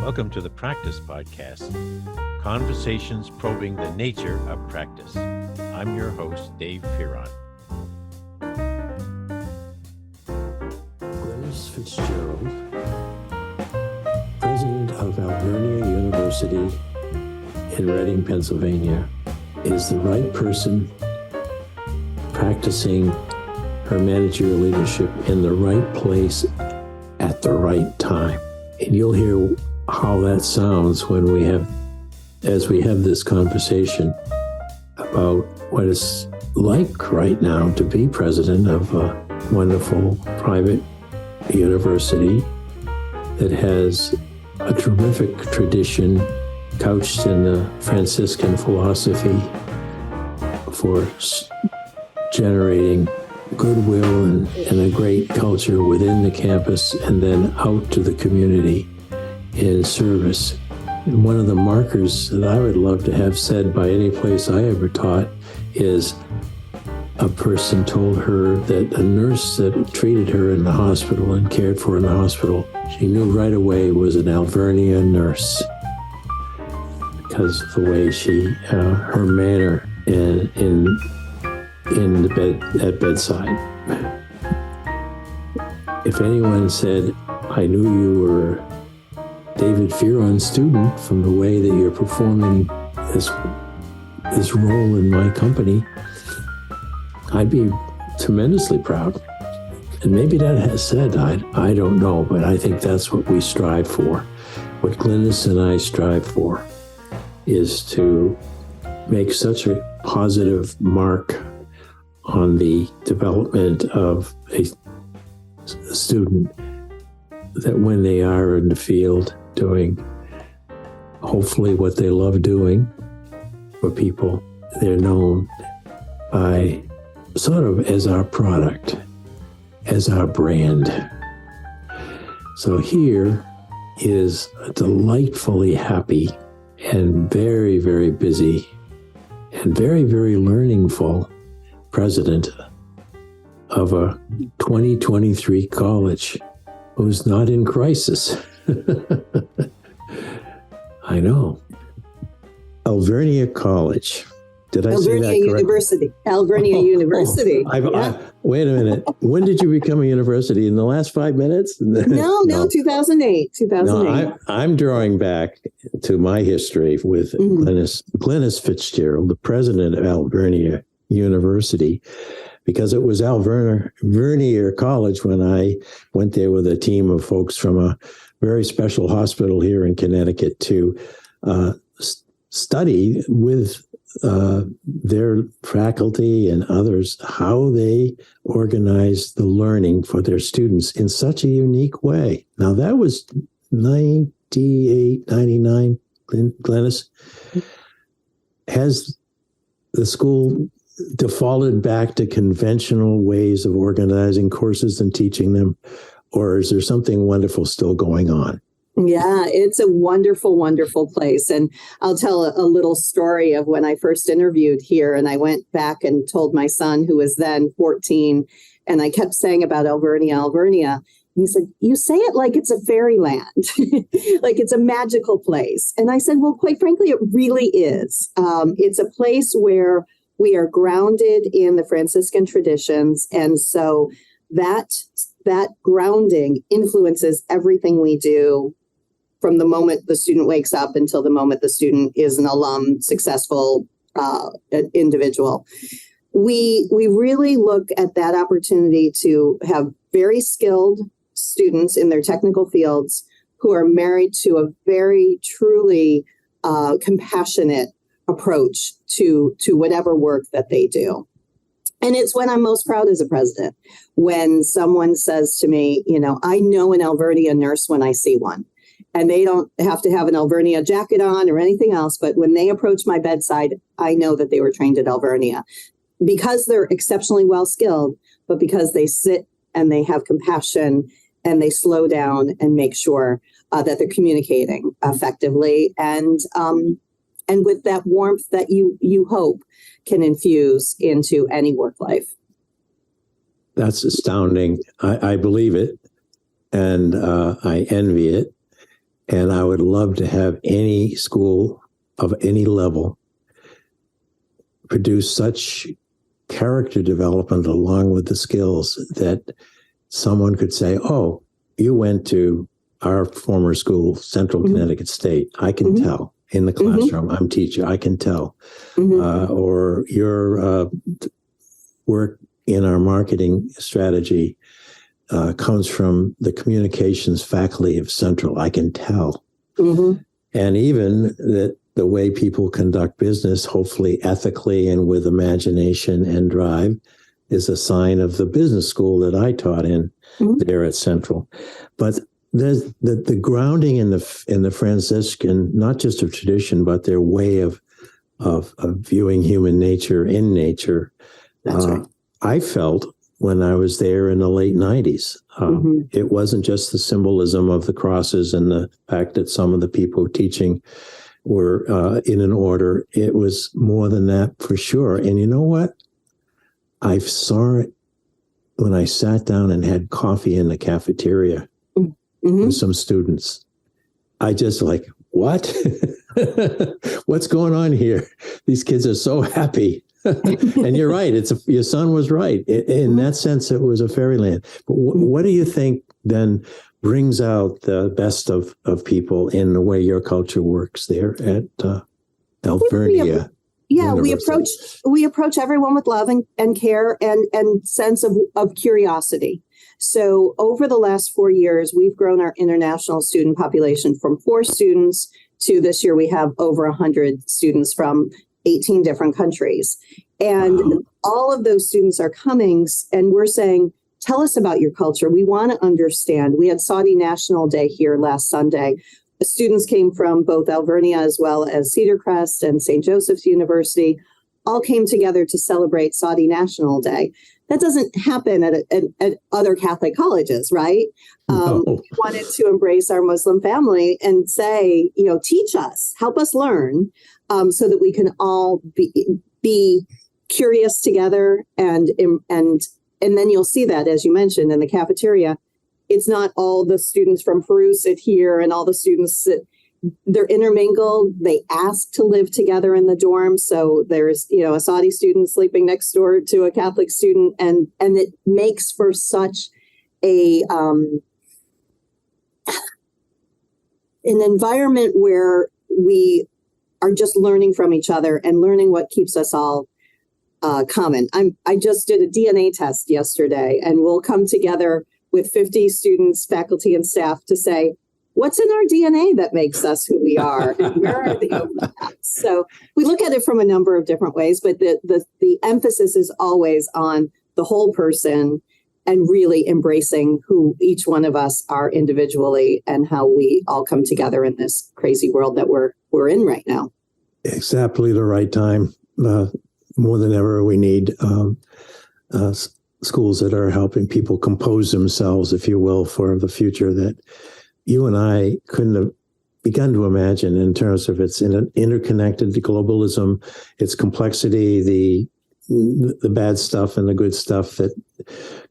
Welcome to the Practice Podcast, conversations probing the nature of practice. I'm your host, Dave Fearon. Glynis Fitzgerald, President of Alvernia University in Reading, Pennsylvania, is the right person practicing her managerial leadership in the right place at the right time. And you'll hear how that sounds when we have this conversation about what it's like right now to be president of a wonderful private university that has a terrific tradition couched in the Franciscan philosophy for generating goodwill and a great culture within the campus and then out to the community in service. And one of the markers that I would love to have said by any place I ever taught is a person told her that a nurse that treated her in the hospital and cared for her in the hospital, she knew right away was an Alvernia nurse because of the way her manner in the bed at bedside. If anyone said, I knew you were David Fearon student from the way that you're performing this role in my company, I'd be tremendously proud. And maybe that has said, I don't know, but I think that's what we strive for. What Glynis and I strive for is to make such a positive mark on the development of a student that when they are in the field doing hopefully what they love doing for people, they're known by sort of as our product, as our brand. So here is a delightfully happy and very, very busy and very, very learningful president of a 2023 college who's not in crisis. I know. Alvernia College. Did I say that correctly? University. Alvernia University. Wait a minute. When did you become a university? In the last 5 minutes? No, 2008. No, I'm drawing back to my history with Glynis Fitzgerald, the president of Alvernia University, because it was Alvernia College when I went there with a team of folks from a very special hospital here in Connecticut to study with their faculty and others how they organized the learning for their students in such a unique way. Now, that was 98, 99, Glynis. Has the school defaulted back to conventional ways of organizing courses and teaching them, or is there something wonderful still going on? Yeah, it's a wonderful, wonderful place. And I'll tell a little story of when I first interviewed here, and I went back and told my son, who was then 14, and I kept saying about Alvernia. He said, you say it like it's a fairyland, like it's a magical place. And I said, well, quite frankly, it really is. It's a place where we are grounded in the Franciscan traditions. And so that grounding influences everything we do from the moment the student wakes up until the moment the student is an alum, successful individual. We really look at that opportunity to have very skilled students in their technical fields who are married to a very truly compassionate approach to whatever work that they do. And it's when I'm most proud as a president, when someone says to me, I know an Alvernia nurse when I see one. And they don't have to have an Alvernia jacket on or anything else. But when they approach my bedside, I know that they were trained at Alvernia because they're exceptionally well skilled, but because they sit and they have compassion and they slow down and make sure that they're communicating effectively and with that warmth that you hope can infuse into any work life. That's astounding. I believe it, and I envy it. And I would love to have any school of any level produce such character development along with the skills that someone could say, oh, you went to our former school, Central Connecticut State. I can tell. In the classroom, I'm teacher. I can tell. Or your work in our marketing strategy comes from the communications faculty of Central. I can tell. And even that the way people conduct business, hopefully ethically and with imagination and drive, is a sign of the business school that I taught in there at Central. But there's the grounding in the Franciscan, not just of tradition, but their way of viewing human nature in nature. That's right. I felt when I was there in the late 90s. It wasn't just the symbolism of the crosses and the fact that some of the people teaching were in an order. It was more than that for sure. And you know what? I saw it when I sat down and had coffee in the cafeteria with some students. I just like, what? What's going on here? These kids are so happy. And you're right. Your son was right. In that sense, it was a fairyland. But what do you think then brings out the best of people in the way your culture works there at Alvernia? Yeah, we approach everyone with love and care and sense of curiosity. So over the last 4 years, we've grown our international student population from 4 students to this year we have over 100 students from 18 different countries. And all of those students are coming and we're saying, tell us about your culture. We want to understand. We had Saudi National Day here last Sunday. The students came from both Alvernia as well as Cedar Crest and St. Joseph's University, all came together to celebrate Saudi National Day. That doesn't happen at other Catholic colleges, right? No. We wanted to embrace our Muslim family and say, teach us, help us learn, so that we can all be curious together. And then you'll see that, as you mentioned, in the cafeteria. It's not all the students from Peru sit here and all the students they're intermingled. They ask to live together in the dorm. So there's, a Saudi student sleeping next door to a Catholic student. And it makes for such an environment where we are just learning from each other and learning what keeps us all common. I just did a DNA test yesterday, and we'll come together with 50 students, faculty, and staff to say, what's in our DNA that makes us who we are? And where are the overlaps? So we look at it from a number of different ways, but the emphasis is always on the whole person and really embracing who each one of us are individually and how we all come together in this crazy world that we're in right now. Exactly the right time. More than ever, we need schools that are helping people compose themselves, if you will, for the future that you and I couldn't have begun to imagine in terms of its interconnected globalism, its complexity, the bad stuff and the good stuff that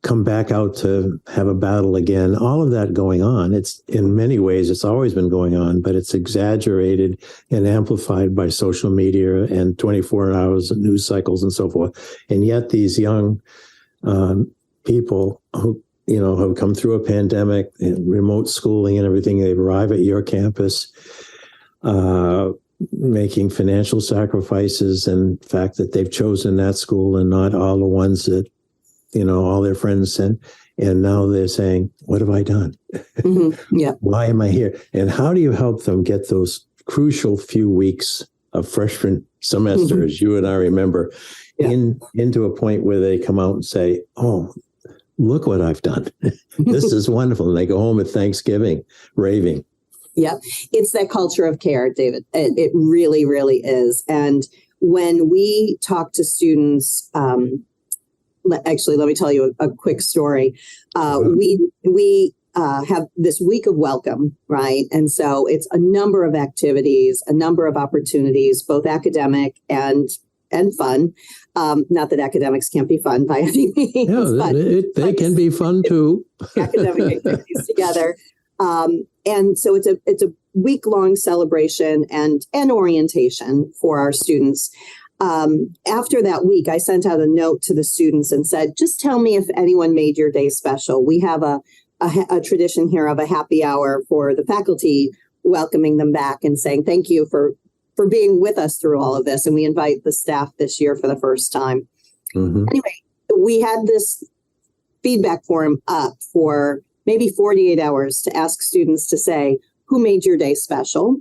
come back out to have a battle again. All of that going on. It's in many ways, it's always been going on, but it's exaggerated and amplified by social media and 24 hours of news cycles and so forth. And yet these young people who have come through a pandemic and remote schooling and everything, they arrive at your campus, making financial sacrifices, and the fact that they've chosen that school and not all the ones that, all their friends sent. And now they're saying, what have I done? Yeah. Why am I here? And how do you help them get those crucial few weeks of freshman semester, as you and I remember, into a point where they come out and say, oh, look what I've done. This is wonderful. And they go home at Thanksgiving raving. Yeah, it's that culture of care, David. It really, really is. And when we talk to students, actually, let me tell you a quick story. We have this week of welcome, right? And so it's a number of activities, a number of opportunities, both academic and fun. Not that academics can't be fun by any means. Yeah, they can be fun too. Academic activities together. And so it's week-long celebration and orientation for our students. After that week, I sent out a note to the students and said, just tell me if anyone made your day special. We have a tradition here of a happy hour for the faculty, welcoming them back and saying thank you for being with us through all of this. And we invite the staff this year for the first time. Mm-hmm. Anyway, we had this feedback form up for maybe 48 hours to ask students to say, who made your day special?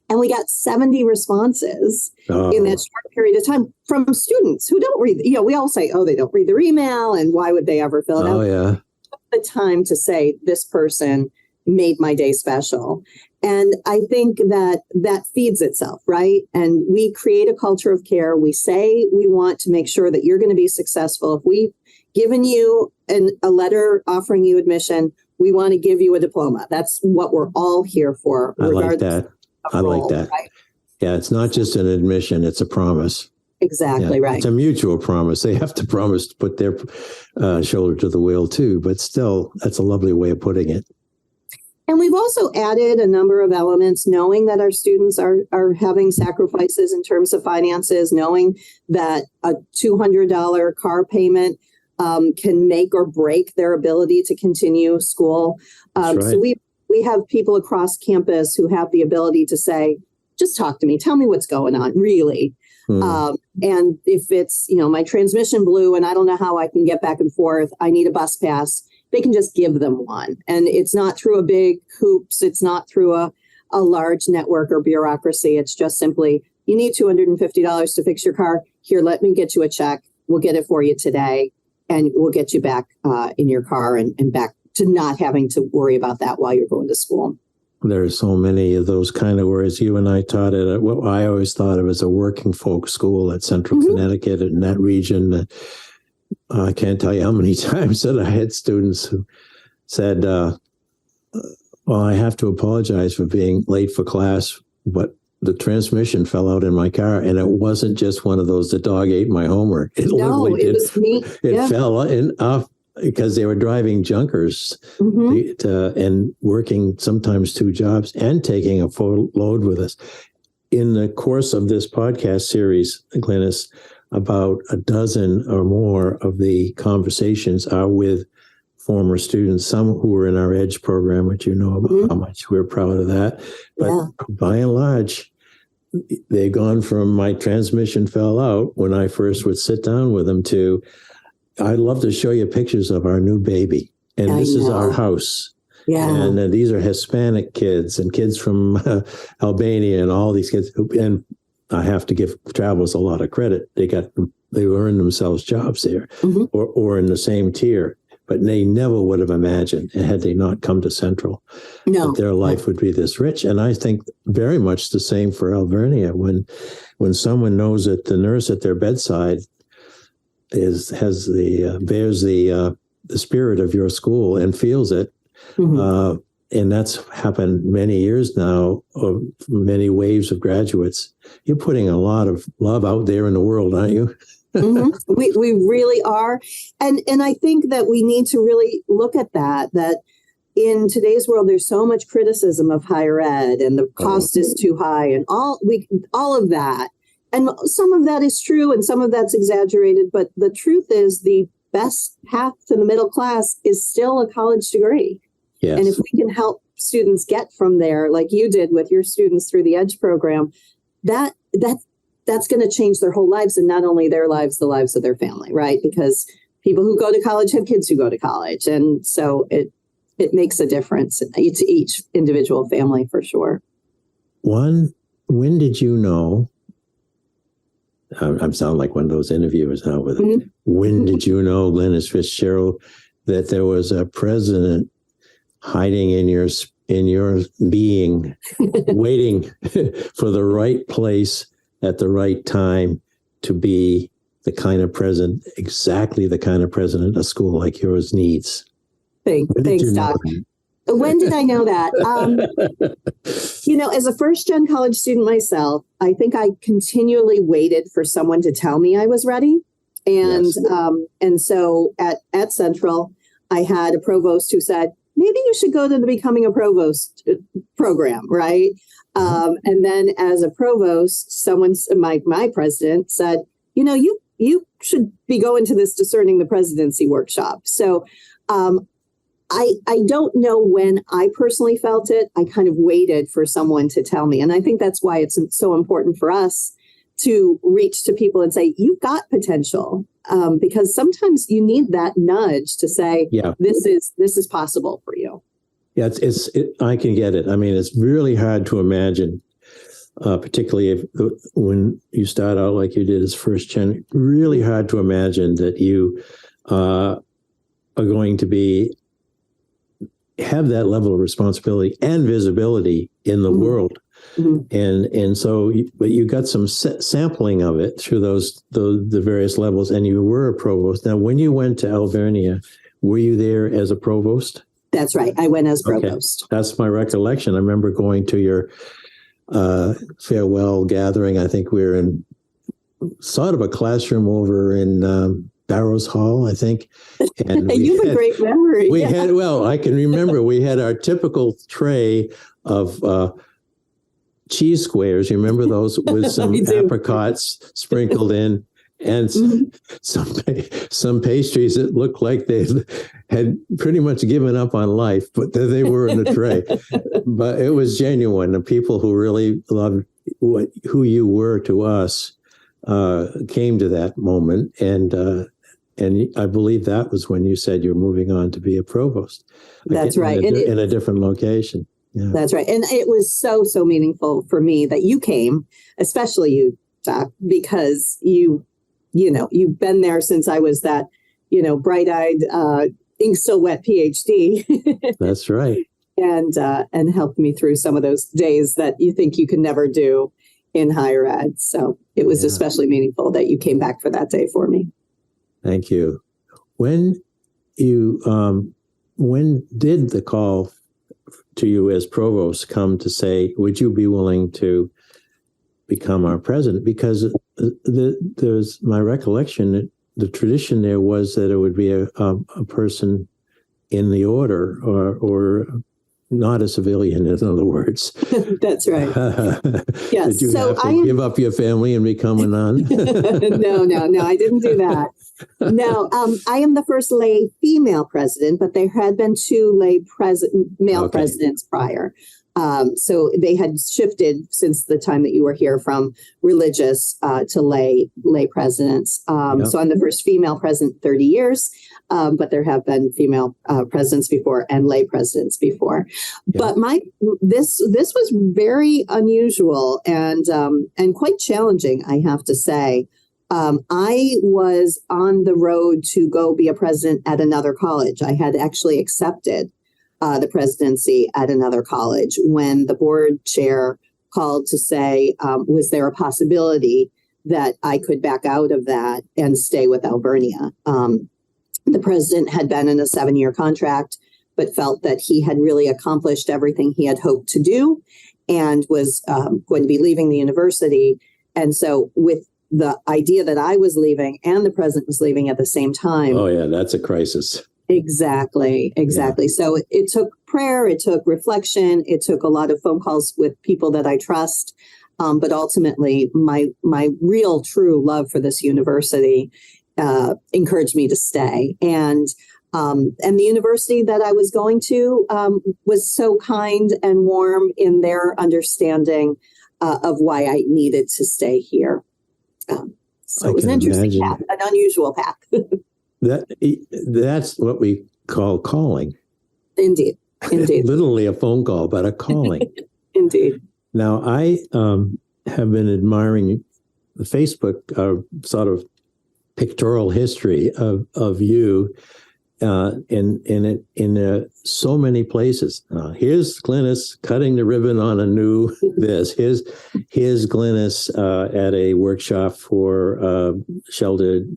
And we got 70 responses in that short period of time from students who don't read. We all say, they don't read their email, and why would they ever fill it out? Yeah. Took the time to say, this person made my day special. And I think that feeds itself, right? And we create a culture of care. We say we want to make sure that you're going to be successful. If we've given you a letter offering you admission, we want to give you a diploma. That's what we're all here for. I like that. Right? Yeah, it's not just an admission, it's a promise. Exactly, right. It's a mutual promise. They have to promise to put their shoulder to the wheel too, but still, that's a lovely way of putting it. And we've also added a number of elements, knowing that our students are having sacrifices in terms of finances, knowing that a $200 car payment can make or break their ability to continue school. Right. So we have people across campus who have the ability to say, just talk to me, tell me what's going on, really. And if it's, my transmission blew and I don't know how I can get back and forth, I need a bus pass, they can just give them one. And it's not through a big hoops. It's not through a large network or bureaucracy. It's just simply, you need $250 to fix your car. Here, let me get you a check. We'll get it for you today. And we'll get you back in your car and back to not having to worry about that while you're going to school. There's so many of those kind of words. You and I taught it at what I always thought of as a working folk school at Central Connecticut in that region. I can't tell you how many times that I had students who said, well, I have to apologize for being late for class, but the transmission fell out in my car, and it wasn't just one of those, the dog ate my homework. It literally did. Was me. It fell off because they were driving junkers and working sometimes 2 jobs and taking a full load with us. In the course of this podcast series, Glynis, about a dozen or more of the conversations are with former students, some who were in our EDGE program, which about how much we're proud of that. But by and large, they've gone from my transmission fell out when I first would sit down with them to, I'd love to show you pictures of our new baby. And this is our house. Yeah. And these are Hispanic kids and kids from Albania and all these kids. And I have to give Travelers a lot of credit. They earned themselves jobs there or in the same tier. But they never would have imagined, had they not come to Central, that their life would be this rich. And I think very much the same for Alvernia. When someone knows that the nurse at their bedside bears the spirit of your school and feels it, and that's happened many years now, of many waves of graduates. You're putting a lot of love out there in the world, aren't you? We really are. And I think that we need to really look at that in today's world, there's so much criticism of higher ed and the cost is too high and all of that. And some of that is true and some of that's exaggerated. But the truth is the best path to the middle class is still a college degree. Yes. And if we can help students get from there, like you did with your students through the EDGE program, that's going to change their whole lives, and not only their lives, the lives of their family, right? Because people who go to college have kids who go to college. And so it makes a difference to each individual family for sure. When did you know, I'm sounding like one of those interviewers now with it. When did you know, Glynis Fitzgerald, that there was a president hiding in your being, waiting for the right place at the right time to be the kind of president, exactly the kind of president a school like yours needs? Thanks, Doc. When did I know that? As a first-gen college student myself, I think I continually waited for someone to tell me I was ready. And so at Central, I had a provost who said, maybe you should go to the Becoming a Provost program, right? And then as a provost, my president said, you should be going to this Discerning the Presidency workshop. So I don't know when I personally felt it. I kind of waited for someone to tell me. And I think that's why it's so important for us to reach to people and say, you've got potential, because sometimes you need that nudge to say, this is possible for you. Yeah, I can get it. I mean, it's really hard to imagine, particularly when you start out like you did as first gen, really hard to imagine that you are going to have that level of responsibility and visibility in the world. And so, but you got some sampling of it through the various levels, and you were a provost. Now, when you went to Alvernia, were you there as a provost? That's right. I went as provost. Okay. That's my recollection. I remember going to your farewell gathering. I think we were in sort of a classroom over in Barrows Hall, I think. And you have a great memory. I can remember we had our typical tray of cheese squares. You remember those with some apricots sprinkled in, and some pastries that looked like they had pretty much given up on life, but they were in a tray. But it was genuine. The people who really loved who you were to us came to that moment, and I believe that was when you said you're moving on to be a provost. That's right, in a different location. Yeah. That's right. And it was so meaningful for me that you came, especially you, Doc, because you've been there since I was that, bright-eyed, ink still wet PhD. That's right. And helped me through some of those days that you think you can never do in higher ed. So it was especially meaningful that you came back for that day for me. Thank you. When did the call to you as provost come to say, would you be willing to become our president? Because there's my recollection that the tradition there was that it would be a person in the order or not a civilian, in other words. That's right. Yes. Did you have to give up your family and become a nun? No, I didn't do that. No, I am the first lay female president, but there had been two male presidents prior. So they had shifted since the time that you were here from religious to lay presidents. So I'm the first female president 30 years, but there have been female presidents before and lay presidents before. But this was very unusual and quite challenging, I have to say. I was on the road to go be a president at another college. I had actually accepted the presidency at another college when the board chair called to say, was there a possibility that I could back out of that and stay with Alvernia? The president had been in a 7-year contract, but felt that he had really accomplished everything he had hoped to do and was going to be leaving the university. And so with the idea that I was leaving and the president was leaving at the same time. Oh, yeah, that's a crisis. Exactly. Yeah. So it took prayer, it took reflection, it took a lot of phone calls with people that I trust. But ultimately, my real true love for this university encouraged me to stay. And the university that I was going to was so kind and warm in their understanding of why I needed to stay here. So it was an interesting path, an unusual path. That's what we call calling. Indeed. Literally a phone call, but a calling. Indeed. Now, I have been admiring the Facebook sort of pictorial history of you in so many places. Here's Glynis cutting the ribbon on a new this. Here's Glynis at a workshop for a sheltered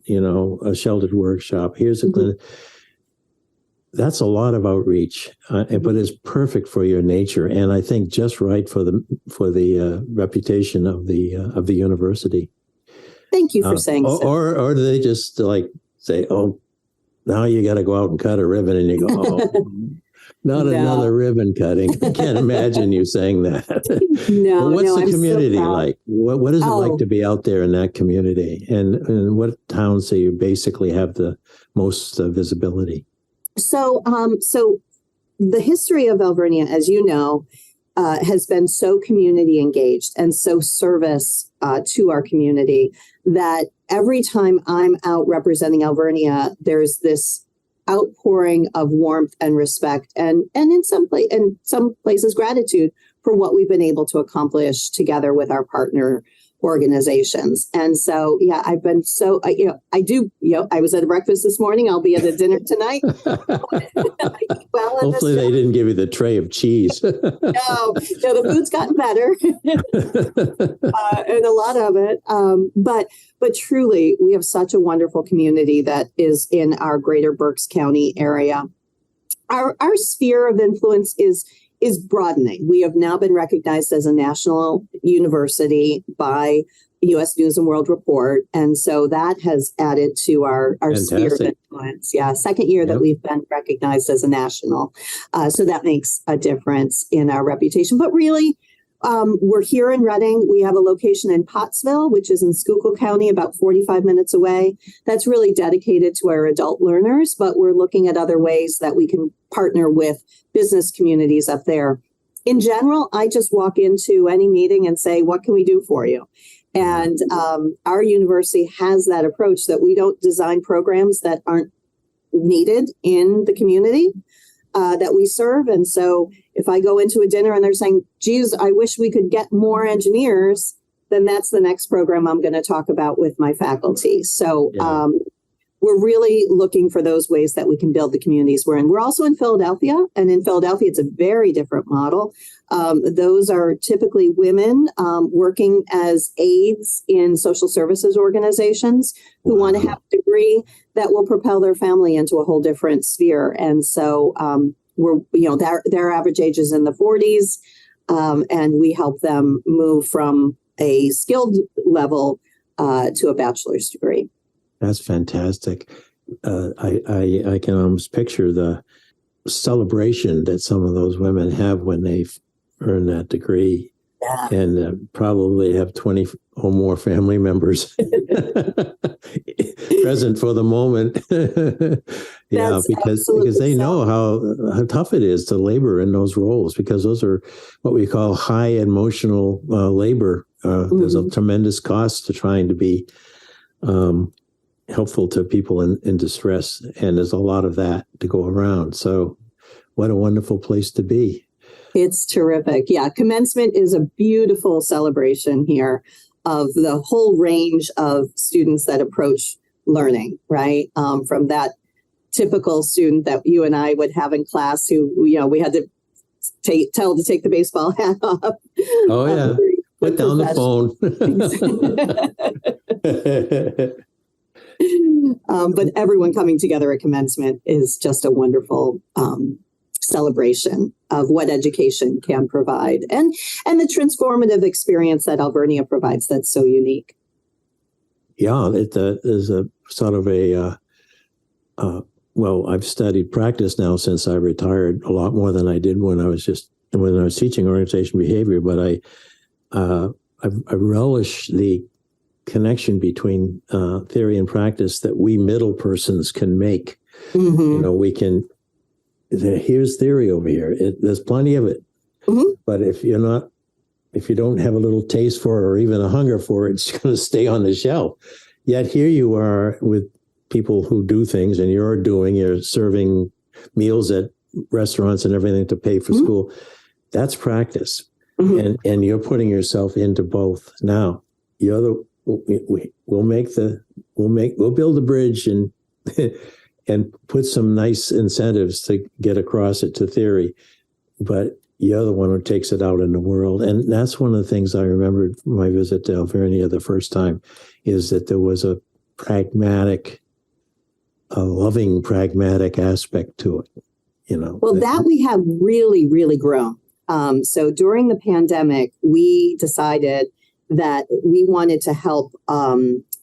workshop. Here's a Glynis. That's a lot of outreach, but it's perfect for your nature, and I think just right for the reputation of the university. Thank you for saying so. Or do they just like say, "Oh, now you got to go out and cut a ribbon," and you go, "Oh." Not No. another ribbon cutting. I can't imagine you saying that. No, Well, what's the I'm so community proud. like? What is it like Oh. to be out there in that community? And what towns do you basically have the most visibility? So the history of Alvernia, as you know, has been so community engaged and so service to our community that every time I'm out representing Alvernia, there's this outpouring of warmth and respect, and in some places gratitude for what we've been able to accomplish together with our partner organizations. And so, yeah, I've been so, I was at a breakfast this morning. I'll be at a dinner tonight. Hopefully they didn't give you the tray of cheese. No, the food's gotten better, and a lot of it. But truly, we have such a wonderful community that is in our greater Berks County area. Our sphere of influence is broadening. We have now been recognized as a national university by U.S. News and World Report. And so that has added to our sphere of influence. Yeah, second year that we've been recognized as a national. So that makes a difference in our reputation. But really, we're here in Reading. We have a location in Pottsville, which is in Schuylkill County, about 45 minutes away. That's really dedicated to our adult learners, but we're looking at other ways that we can partner with business communities up there. In general, I just walk into any meeting and say, what can we do for you? And our university has that approach that we don't design programs that aren't needed in the community that we serve. And so if I go into a dinner and they're saying, geez, I wish we could get more engineers, then that's the next program I'm going to talk about with my faculty. So we're really looking for those ways that we can build the communities we're in. We're also in Philadelphia, and in Philadelphia, it's a very different model. Those are typically women working as aides in social services organizations who want to have a degree that will propel their family into a whole different sphere. And so their average age is in the 40s, and we help them move from a skilled level to a bachelor's degree. That's fantastic. I can almost picture the celebration that some of those women have when they earn that degree, and probably have 20 or more family members present for the moment. Because they know how tough it is to labor in those roles, because those are what we call high emotional labor. There's a tremendous cost to trying to be helpful to people in distress, and there's a lot of that to go around. So what a wonderful place to be. It's terrific. Yeah, commencement is a beautiful celebration here of the whole range of students that approach learning, right? From that typical student that you and I would have in class who, we had to tell to take the baseball hat off. Oh, yeah. Put down the phone. But everyone coming together at commencement is just a wonderful celebration of what education can provide, and the transformative experience that Alvernia provides that's so unique. Yeah, it is a sort of I've studied practice now since I retired, a lot more than I did when I was teaching organization behavior, but I relish the connection between theory and practice that we middle persons can make. We can, here's theory over here. There's plenty of it. But if you don't have a little taste for it or even a hunger for it, it's going to stay on the shelf. Yet here you are with people who do things, and you're serving meals at restaurants and everything to pay for school. That's practice. And you're putting yourself into both. Now, we'll build a bridge and put some nice incentives to get across it to theory, but you're the one who takes it out in the world. And that's one of the things I remembered from my visit to Alvernia the first time, is that there was a loving pragmatic aspect to it. Well, that we have really, really grown. So during the pandemic, we decided that we wanted to help a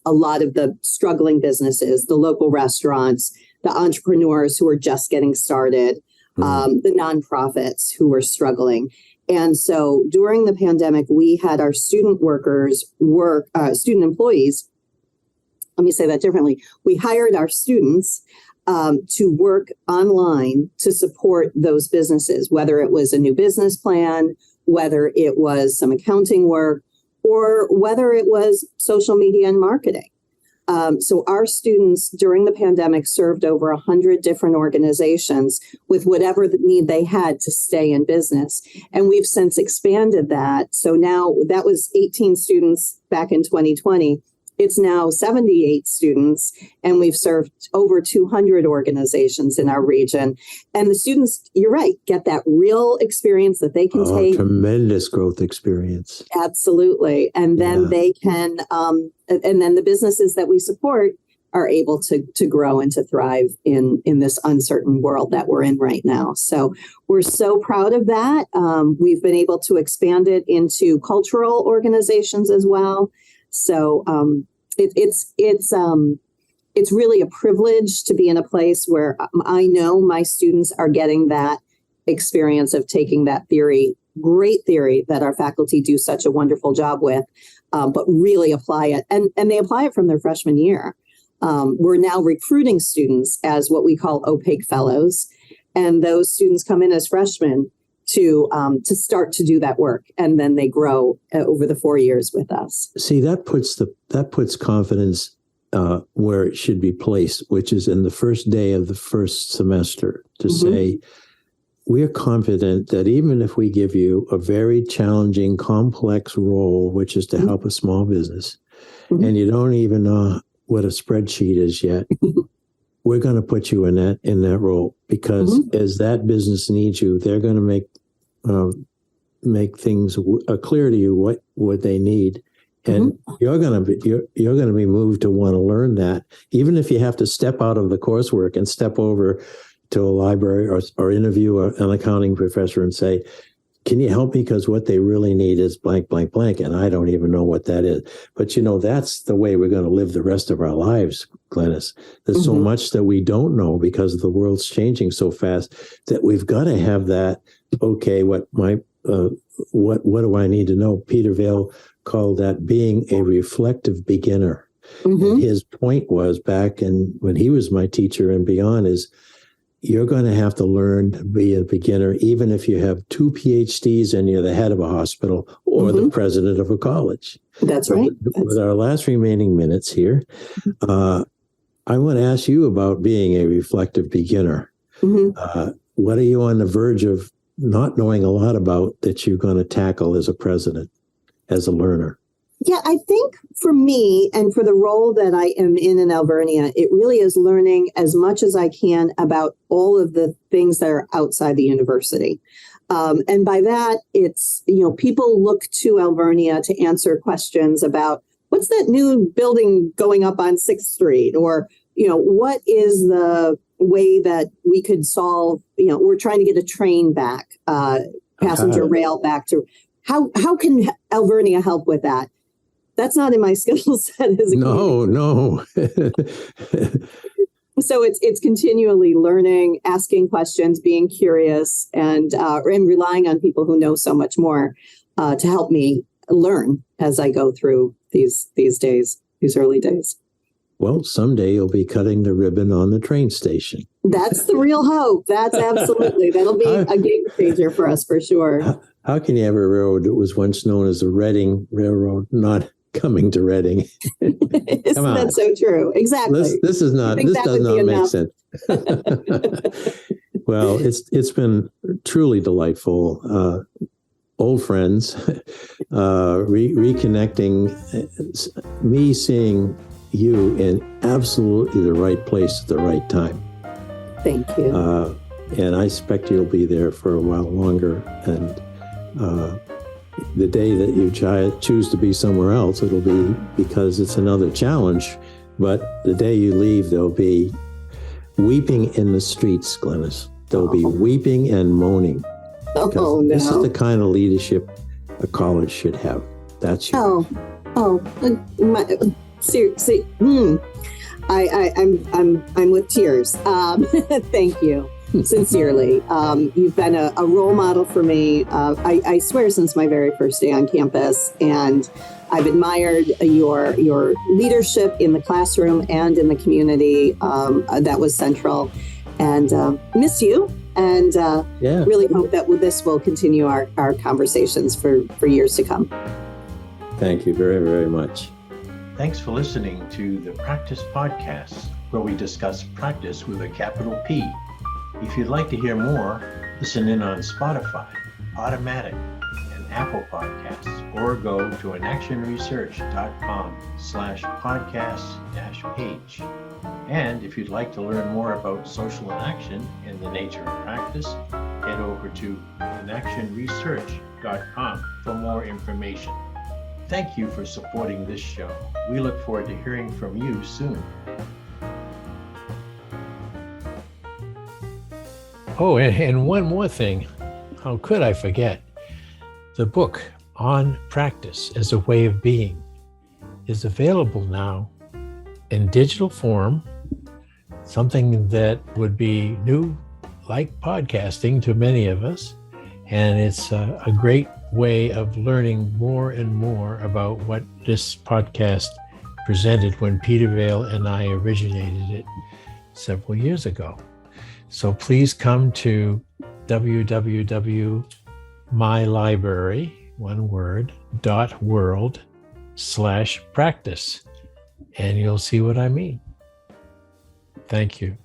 lot of the struggling businesses, the local restaurants, the entrepreneurs who are just getting started. the nonprofits who were struggling. And so during the pandemic, we had our student employees. Let me say that differently. We hired our students to work online to support those businesses, whether it was a new business plan, whether it was some accounting work, or whether it was social media and marketing. So our students during the pandemic served over 100 different organizations with whatever the need they had to stay in business. And we've since expanded that. So now that was 18 students back in 2020. It's now 78 students, and we've served over 200 organizations in our region. And the students, you're right, get that real experience that they can take. Tremendous growth experience. Absolutely. And then they can, and then the businesses that we support are able to grow and to thrive in this uncertain world that we're in right now. So we're so proud of that. We've been able to expand it into cultural organizations as well. So it's really a privilege to be in a place where I know my students are getting that experience of taking that great theory that our faculty do such a wonderful job with, but really apply it. And they apply it from their freshman year. We're now recruiting students as what we call opaque fellows. And those students come in as freshmen to start to do that work, and then they grow over the 4 years with us. See, that puts confidence where it should be placed, which is in the first day of the first semester, to say, we're confident that even if we give you a very challenging, complex role, which is to help a small business, and you don't even know what a spreadsheet is yet, we're going to put you in that role, because as that business needs you, they're going to make things clear to you what they need, and you're going to be moved to want to learn that, even if you have to step out of the coursework and step over to a library or interview an accounting professor and say, can you help me? Because what they really need is blank, blank, blank. And I don't even know what that is. But, that's the way we're going to live the rest of our lives, Glynis. There's so much that we don't know because the world's changing so fast that we've got to have that. Okay, what do I need to know? Peter Vail called that being a reflective beginner. And his point was back when he was my teacher and beyond is, you're going to have to learn to be a beginner, even if you have 2 PhDs and you're the head of a hospital or the president of a college. That's right. With our last remaining minutes here, I want to ask you about being a reflective beginner. What are you on the verge of not knowing a lot about that you're going to tackle as a president, as a learner? Yeah, I think for me and for the role that I am in Alvernia, it really is learning as much as I can about all of the things that are outside the university. And by that, it's, people look to Alvernia to answer questions about what's that new building going up on 6th Street? Or, what is the way that we could solve, we're trying to get a train back, passenger rail back to, how can Alvernia help with that? That's not in my skill set as a No. So it's continually learning, asking questions, being curious, and relying on people who know so much more to help me learn as I go through these days, these early days. Well, someday you'll be cutting the ribbon on the train station. That's the real hope. That'll be a game changer for us for sure. How can you have a railroad that was once known as the Reading Railroad not coming to Reading? Isn't that so true? Exactly. This does not make sense. Well, it's been truly delightful. Old friends, reconnecting, me seeing you in absolutely the right place at the right time. Thank you. And I expect you'll be there for a while longer. And the day that you choose to be somewhere else, it'll be because it's another challenge. But the day you leave, there'll be weeping in the streets, Glynis. There'll be weeping and moaning. Oh, no. This is the kind of leadership a college should have. That's you. Seriously. I'm with tears. Thank you. Sincerely. You've been a role model for me, I swear, since my very first day on campus. And I've admired your leadership in the classroom and in the community. That was central. And miss you. And really hope that this will continue our conversations for years to come. Thank you very, very much. Thanks for listening to the Practice Podcast, where we discuss practice with a capital P. If you'd like to hear more, listen in on Spotify, Automatic, and Apple Podcasts, or go to inactionresearch.com/podcast-page. And if you'd like to learn more about social inaction and the nature of practice, head over to inactionresearch.com for more information. Thank you for supporting this show. We look forward to hearing from you soon. Oh, and one more thing. How could I forget? The book on practice as a way of being is available now in digital form, something that would be new, like podcasting to many of us. And it's a great way of learning more and more about what this podcast presented when Peter Vale and I originated it several years ago. So please come to mylibrary.world/practice, and you'll see what I mean. Thank you.